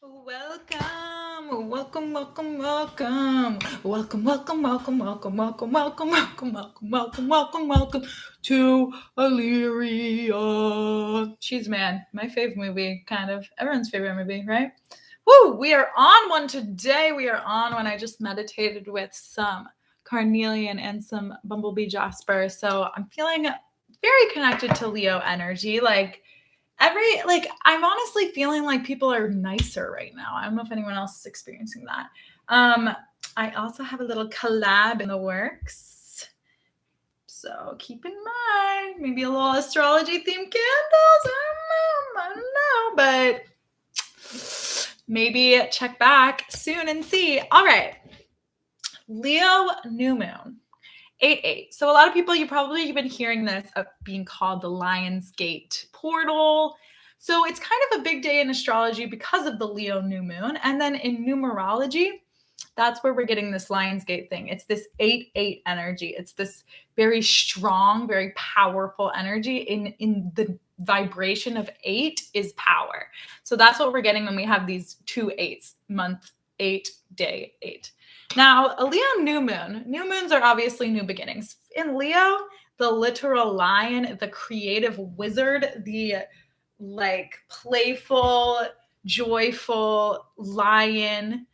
Welcome, welcome, welcome, welcome, welcome, welcome, welcome, welcome, welcome, welcome, welcome, welcome, welcome, welcome to Illyria. She's Man, my fave movie, kind of everyone's favorite movie, right? Woo! We are on one today. We are on one. I just meditated with some carnelian and some bumblebee jasper, so I'm feeling very connected to Leo energy, I'm honestly feeling like people are nicer right now. I don't know if anyone else is experiencing that. I also have a little collab in the works, so keep in mind maybe a little astrology themed candles. I don't know, but maybe check back soon and see. All right, Leo new moon. 8-8. So a lot of people, you've been hearing this of being called the Lion's Gate portal. So it's kind of a big day in astrology because of the Leo new moon. And then in numerology, that's where we're getting this Lion's Gate thing. It's this 8-8 energy. It's this very strong, very powerful energy. In the vibration of 8 is power. So that's what we're getting when we have these 2 8s, month 8, day 8. Now, a Leo new moons are obviously new beginnings. In Leo, the literal lion, the creative wizard, the playful, joyful lion,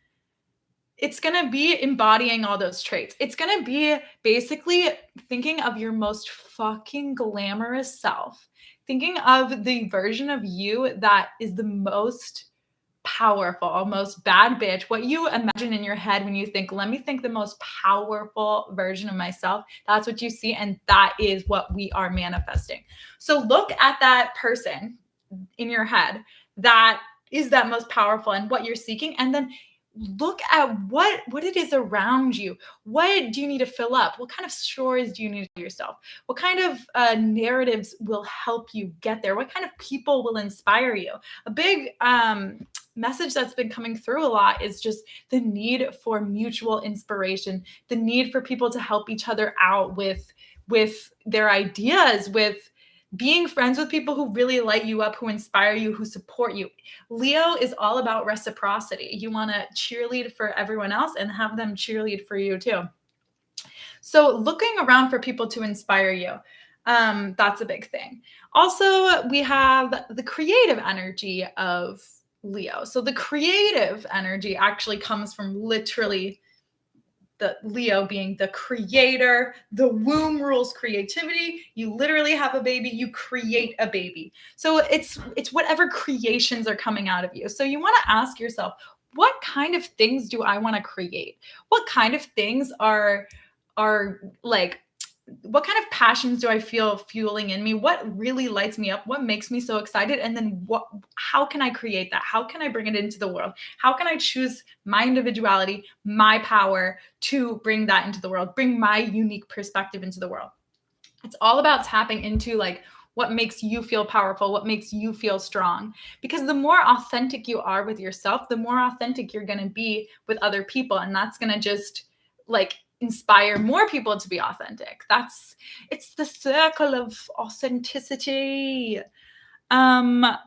it's going to be embodying all those traits. It's going to be basically thinking of your most fucking glamorous self, thinking of the version of you that is the most powerful, most bad bitch, what you imagine in your head when you think, let me think the most powerful version of myself. That's what you see. And that is what we are manifesting. So look at that person in your head that is that most powerful and what you're seeking. And then look at what it is around you. What do you need to fill up? What kind of stories do you need to tell yourself? What kind of narratives will help you get there? What kind of people will inspire you? A big message that's been coming through a lot is just the need for mutual inspiration, the need for people to help each other out with their ideas, with being friends with people who really light you up, who inspire you, who support you. Leo is all about reciprocity. You want to cheerlead for everyone else and have them cheerlead for you too. So looking around for people to inspire you, that's a big thing. Also, we have the creative energy of Leo. So the creative energy actually comes from literally the Leo being the creator. The womb rules creativity. You literally have a baby, you create a baby. So it's whatever creations are coming out of you. So you want to ask yourself, what kind of things do I want to create? What kind of things are like, what kind of passions do I feel fueling in me? What really lights me up? What makes me so excited? And then how can I create that? How can I bring it into the world? How can I choose my individuality, my power to bring that into the world, bring my unique perspective into the world? It's all about tapping into what makes you feel powerful, what makes you feel strong. Because the more authentic you are with yourself, the more authentic you're going to be with other people. And that's going to just inspire more people to be authentic. It's the circle of authenticity. So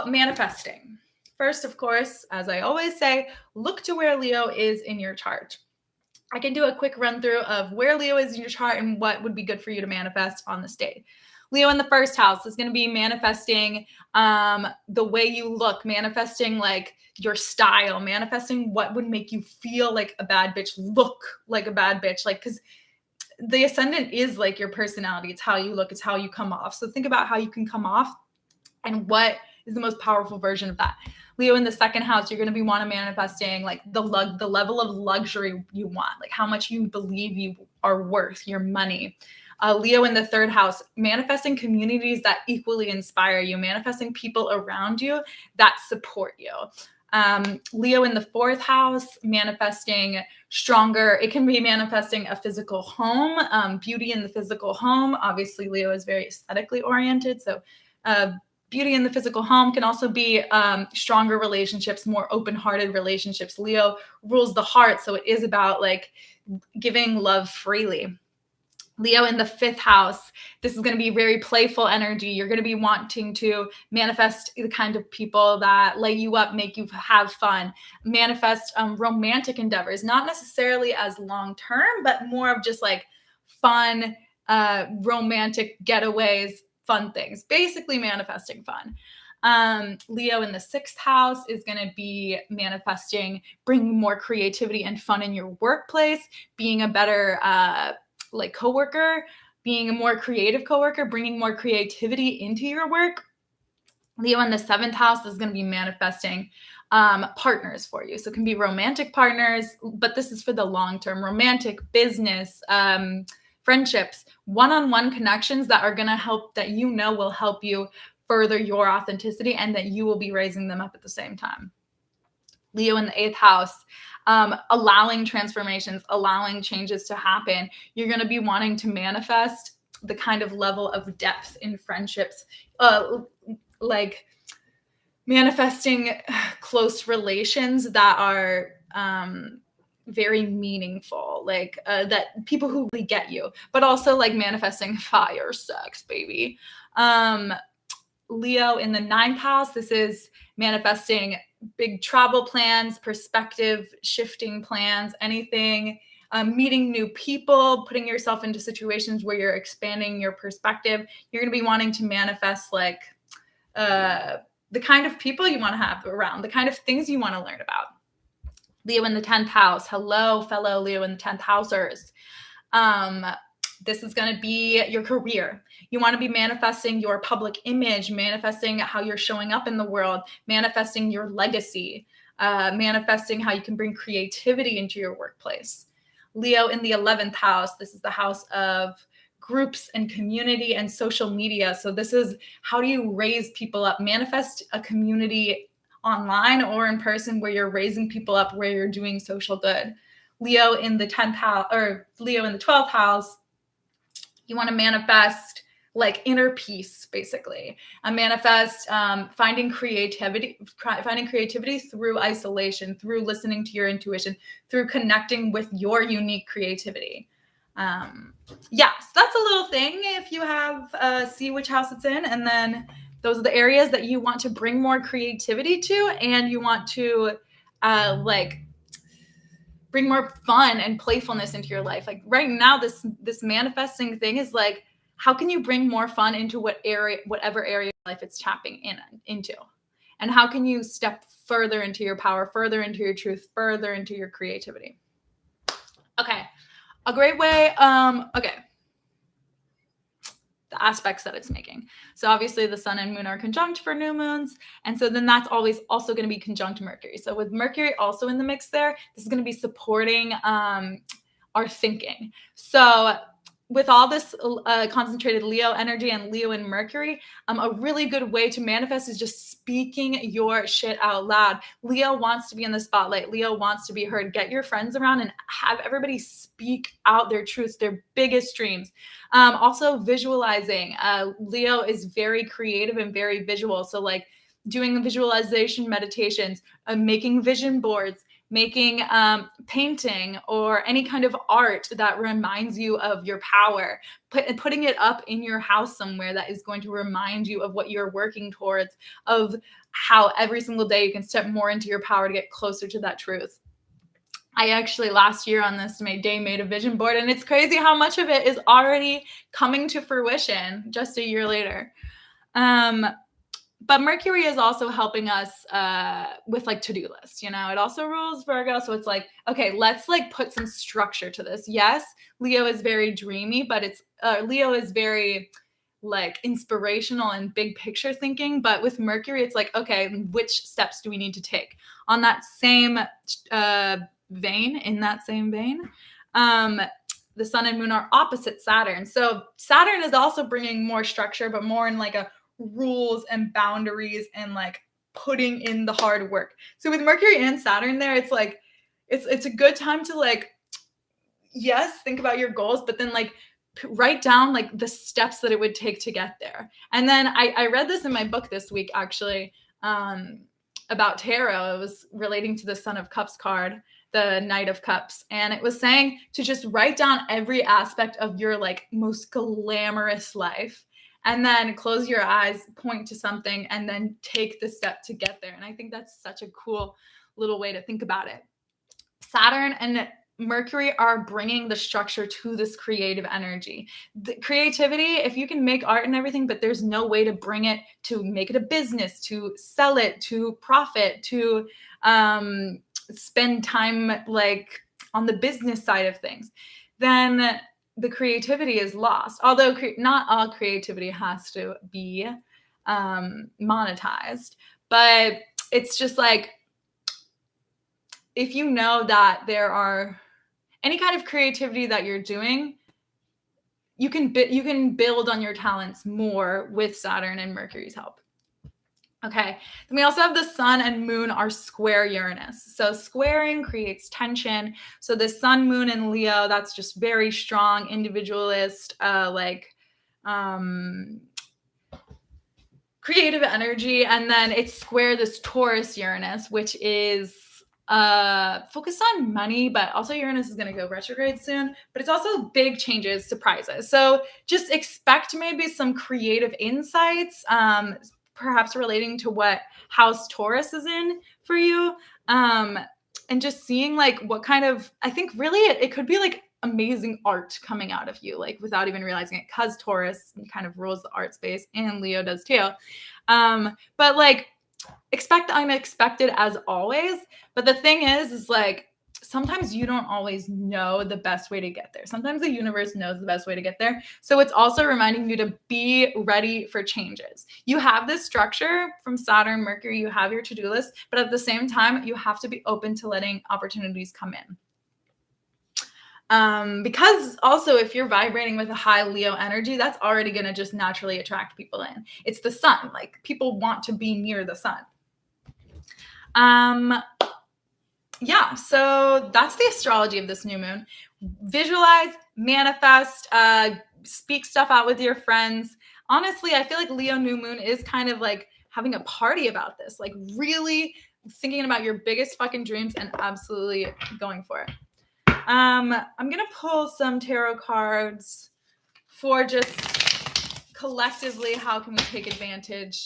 manifesting. First, of course, as I always say, look to where Leo is in your chart. I can do a quick run through of where Leo is in your chart and what would be good for you to manifest on this day. Leo in the first house is going to be manifesting the way you look, manifesting your style, manifesting what would make you feel like a bad bitch, look like a bad bitch, because the ascendant is your personality. It's how you look, it's how you come off. So think about how you can come off and what is the most powerful version of that. Leo in the second house, you're going to be manifesting the level of luxury you want, how much you believe you are worth, your money. Leo in the third house, manifesting communities that equally inspire you, manifesting people around you that support you. Leo in the fourth house, manifesting stronger. It can be manifesting a physical home, beauty in the physical home. Obviously, Leo is very aesthetically oriented. So beauty in the physical home can also be stronger relationships, more open-hearted relationships. Leo rules the heart. So it is about giving love freely. Leo in the 5th house, this is going to be very playful energy. You're going to be wanting to manifest the kind of people that light you up, make you have fun, manifest romantic endeavors, not necessarily as long term, but more of just like fun, romantic getaways, fun things, basically manifesting fun. Leo in the 6th house is going to be manifesting bringing more creativity and fun in your workplace, being a better like coworker, being a more creative coworker, bringing more creativity into your work. Leo in the 7th house is going to be manifesting partners for you. So it can be romantic partners, but this is for the long term, romantic, business, friendships, one-on-one connections that are going to help, that you know will help you further your authenticity and that you will be raising them up at the same time. Leo in the 8th house, allowing transformations, allowing changes to happen. You're going to be wanting to manifest the kind of level of depth in friendships, like manifesting close relations that are very meaningful, like that people who really get you, but also like manifesting fire sex, baby. Leo in the 9th house, this is manifesting big travel plans, perspective shifting plans, anything, meeting new people, putting yourself into situations where you're expanding your perspective. You're going to be wanting to manifest like the kind of people you want to have around, the kind of things you want to learn about. Leo in the 10th house. Hello, fellow Leo in the 10th housers. This is going to be your career. You want to be manifesting your public image, manifesting how you're showing up in the world, manifesting your legacy, manifesting how you can bring creativity into your workplace. Leo in the 11th house. This is the house of groups and community and social media. So this is how do you raise people up, manifest a community online or in person where you're raising people up, where you're doing social good. Leo in the 10th house, or Leo in the 12th house. You want to manifest like inner peace, basically. Manifest finding creativity through isolation, through listening to your intuition, through connecting with your unique creativity. Yeah, so that's a little thing if you have see which house it's in, and then those are the areas that you want to bring more creativity to, and you want to like bring more fun and playfulness into your life. Like right now, this manifesting thing is like, how can you bring more fun into whatever area of life it's tapping into? And how can you step further into your power, further into your truth, further into your creativity? Okay. A great way, okay. The aspects that it's making. So obviously the sun and moon are conjunct for new moons. And so then that's always also going to be conjunct Mercury. So with Mercury also in the mix there, this is going to be supporting our thinking. So with all this concentrated Leo energy and Leo and Mercury, a really good way to manifest is just speaking your shit out loud. Leo wants to be in the spotlight. Leo wants to be heard. Get your friends around and have everybody speak out their truths, their biggest dreams. Also visualizing. Leo is very creative and very visual. So like doing visualization meditations, making vision boards, making painting or any kind of art that reminds you of your power, putting it up in your house somewhere that is going to remind you of what you're working towards, of how every single day you can step more into your power to get closer to that truth. I actually last year on this day made a vision board, and it's crazy how much of it is already coming to fruition just a year later. But Mercury is also helping us with like to-do lists, you know, it also rules Virgo. So it's like, okay, let's like put some structure to this. Yes, Leo is very dreamy, but Leo is very like inspirational and big picture thinking. But with Mercury, it's like, okay, which steps do we need to take? On that same vein, the sun and moon are opposite Saturn. So Saturn is also bringing more structure, but more in like a rules and boundaries and like putting in the hard work. So with Mercury and Saturn there, it's like it's a good time to like, yes, think about your goals, but then like write down like the steps that it would take to get there. And then I read this in my book this week actually about tarot. It was relating to the Son of Cups card the Knight of Cups, and it was saying to just write down every aspect of your like most glamorous life, and then close your eyes, point to something, and then take the step to get there. And I think that's such a cool little way to think about it. Saturn and Mercury are bringing the structure to this creative energy. The creativity, if you can make art and everything, but there's no way to bring it, to make it a business, to sell it, to profit, to spend time like on the business side of things, then the creativity is lost. Although not all creativity has to be monetized, but it's just like, if you know that there are any kind of creativity that you're doing, you can build on your talents more with Saturn and Mercury's help. Okay, then we also have the Sun and Moon are square Uranus. So squaring creates tension. So the Sun, Moon, and Leo, that's just very strong, individualist, creative energy. And then it's square this Taurus Uranus, which is focused on money, but also Uranus is going to go retrograde soon, but it's also big changes, surprises. So just expect maybe some creative insights, perhaps relating to what house Taurus is in for you. And just seeing like what kind of, I think really it could be like amazing art coming out of you, like without even realizing it, because Taurus kind of rules the art space and Leo does too. But like, expect the unexpected as always. But the thing is like, sometimes you don't always know the best way to get there. Sometimes the universe knows the best way to get there. So it's also reminding you to be ready for changes. You have this structure from Saturn, Mercury, you have your to-do list, but at the same time, you have to be open to letting opportunities come in. Because also if you're vibrating with a high Leo energy, that's already going to just naturally attract people in. It's the sun, like people want to be near the sun. Yeah, so that's the astrology of this new moon. Visualize, manifest, speak stuff out with your friends. Honestly, I feel like Leo new moon is kind of like having a party about this, like really thinking about your biggest fucking dreams and absolutely going for it. I'm going to pull some tarot cards for just collectively how can we take advantage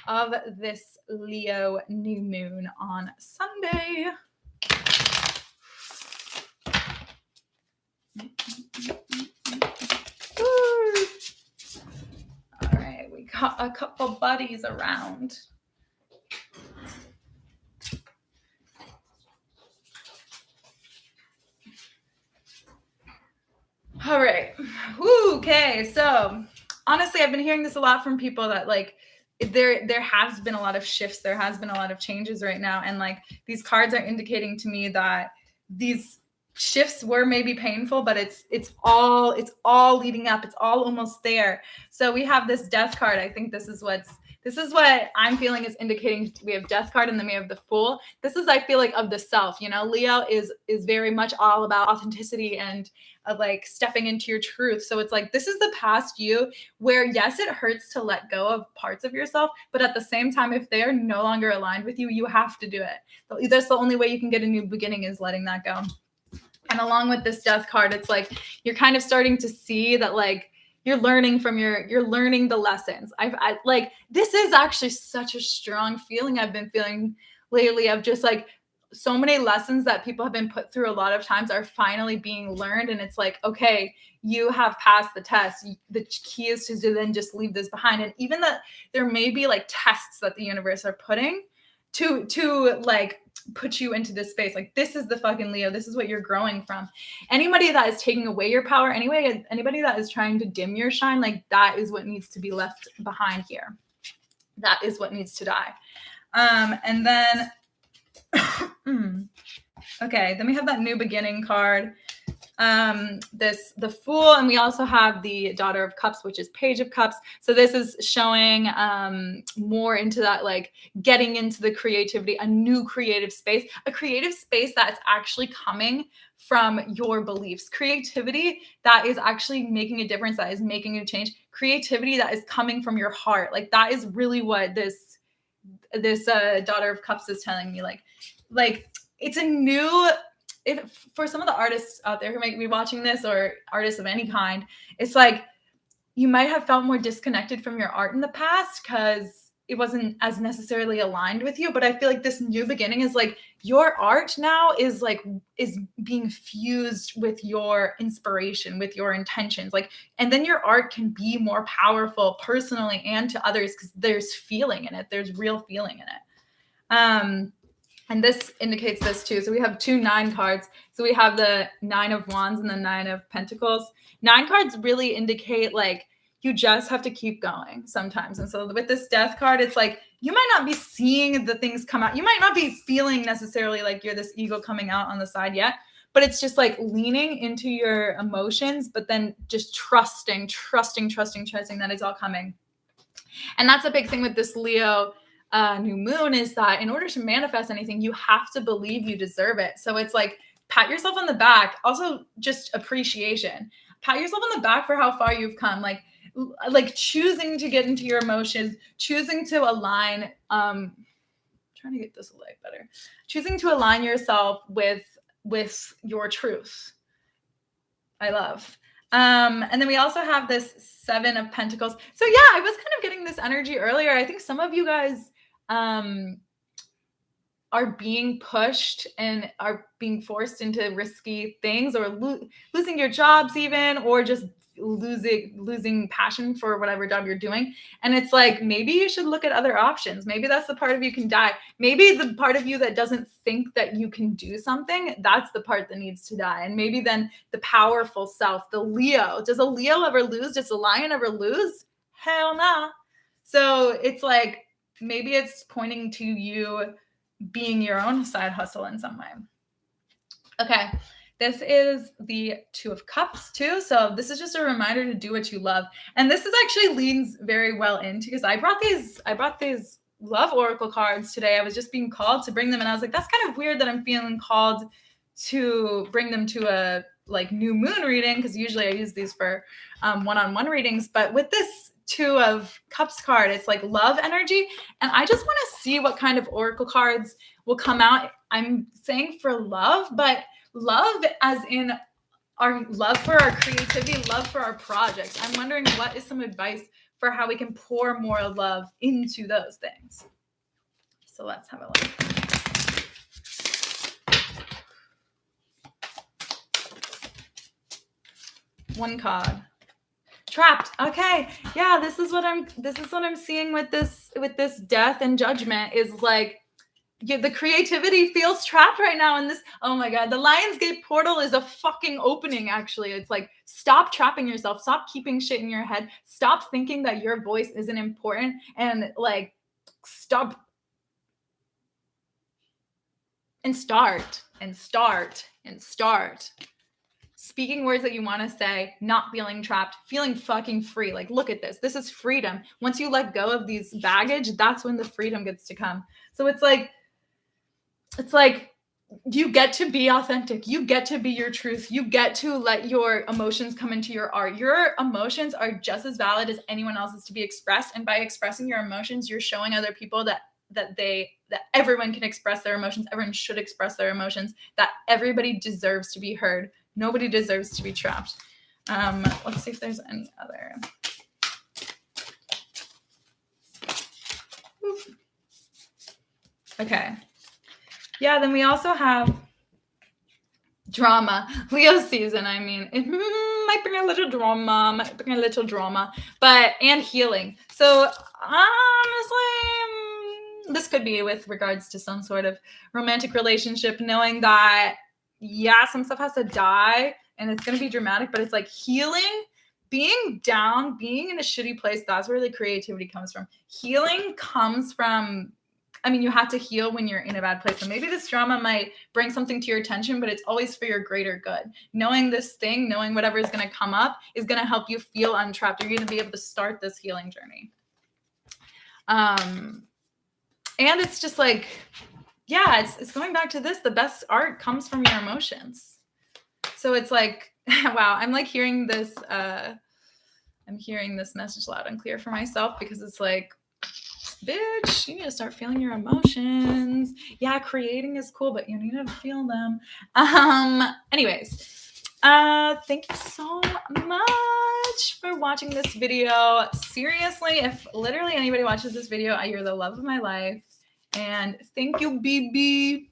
of this Leo new moon on Sunday. Woo. All right, we got a couple buddies around. All right. Okay. So honestly, I've been hearing this a lot from people that like there has been a lot of shifts. There has been a lot of changes right now. And like these cards are indicating to me that these shifts were maybe painful, but it's all leading up. It's all almost there. So we have this Death card. I think this is what I'm feeling is indicating. We have Death card and then we have the Fool. This is, I feel like, of the self, you know, Leo is very much all about authenticity and like stepping into your truth. So it's like, this is the past you where yes, it hurts to let go of parts of yourself, but at the same time, if they are no longer aligned with you, you have to do it. That's the only way you can get a new beginning, is letting that go. And along with this Death card, it's like, you're kind of starting to see that like, you're learning the lessons. I like, this is actually such a strong feeling I've been feeling lately of just like so many lessons that people have been put through a lot of times are finally being learned. And it's like, okay, you have passed the test. The key is to then just leave this behind. And even that there may be like tests that the universe are putting to like put you into this space. Like, this is the fucking Leo. This is what you're growing from. Anybody that is taking away your power, anybody that is trying to dim your shine, like that is what needs to be left behind here. That is what needs to die. And then, okay, then we have that New Beginning card. The Fool, and we also have the Daughter of Cups, which is Page of Cups. So this is showing more into that, like getting into the creativity, a new creative space, a creative space that's actually coming from your beliefs, creativity that is actually making a difference, that is making a change, creativity that is coming from your heart. Like that is really what this Daughter of Cups is telling me. Like it's a new, if for some of the artists out there who might be watching this, or artists of any kind, it's like you might have felt more disconnected from your art in the past because it wasn't as necessarily aligned with you. But I feel like this new beginning is like your art now is being fused with your inspiration, with your intentions. Like, and then your art can be more powerful personally and to others because there's feeling in it. There's real feeling in it. And this indicates this too. So we have 2 9 cards. So we have the 9 of Wands and the 9 of Pentacles. 9 cards really indicate like you just have to keep going sometimes. And so with this Death card, it's like you might not be seeing the things come out. You might not be feeling necessarily like you're this ego coming out on the side yet, but it's just like leaning into your emotions, but then just trusting that it's all coming. And that's a big thing with this Leo new moon, is that in order to manifest anything, you have to believe you deserve it. So it's like, pat yourself on the back. Also, just appreciation. Pat yourself on the back for how far you've come. Like choosing to get into your emotions, choosing to align. Trying to get this a little better. Choosing to align yourself with your truth. I love. And then we also have this 7 of Pentacles. So yeah, I was kind of getting this energy earlier. I think some of you guys are being pushed and are being forced into risky things, or losing your jobs even, or just losing passion for whatever job you're doing. And it's like, maybe you should look at other options. Maybe that's the part of you can die. Maybe the part of you that doesn't think that you can do something, that's the part that needs to die. And maybe then the powerful self, the Leo. Does a Leo ever lose? Does a lion ever lose? Hell no. So it's like, maybe it's pointing to you being your own side hustle in some way. Okay. This is the 2 of Cups too. So this is just a reminder to do what you love. And this is actually leans very well into, because I brought these love oracle cards today. I was just being called to bring them, and I was like, that's kind of weird that I'm feeling called to bring them to a like new moon reading, because usually I use these for one-on-one readings. But with this 2 of Cups card, it's like love energy. And I just want to see what kind of oracle cards will come out. I'm saying for love, but love as in our love for our creativity, love for our projects. I'm wondering what is some advice for how we can pour more love into those things. So let's have a look. One card. Trapped. Okay. Yeah, this is what I'm seeing with this Death and Judgment, is like, the creativity feels trapped right now in this. Oh my God, the Lionsgate portal is a fucking opening, actually. It's like, stop trapping yourself. Stop keeping shit in your head. Stop thinking that your voice isn't important, and like, stop and start. Speaking words that you want to say, not feeling trapped, feeling fucking free. Like, look at this. This is freedom. Once you let go of these baggage, that's when the freedom gets to come. So it's like you get to be authentic. You get to be your truth. You get to let your emotions come into your art. Your emotions are just as valid as anyone else's to be expressed. And by expressing your emotions, you're showing other people that everyone can express their emotions. Everyone should express their emotions, that everybody deserves to be heard. Nobody deserves to be trapped. Let's see if there's any other. Okay. Yeah, then we also have drama. Leo season, I mean, it might bring a little drama, but, and healing. So honestly, this could be with regards to some sort of romantic relationship, knowing that, yeah, some stuff has to die and it's going to be dramatic, but it's like healing, being down, being in a shitty place. That's where the creativity comes from. Healing comes from, I mean, you have to heal when you're in a bad place. So maybe this drama might bring something to your attention, but it's always for your greater good. Knowing this thing, knowing whatever is going to come up is going to help you feel untrapped. You're going to be able to start this healing journey. And it's just like, yeah, it's going back to this. The best art comes from your emotions. So it's like, wow, I'm like hearing this, I'm hearing this message loud and clear for myself, because it's like, Bitch, you need to start feeling your emotions. Yeah, creating is cool, but you need to feel them. Anyways, thank you so much for watching this video. Seriously, if literally anybody watches this video, you're the love of my life. And thank you, BB.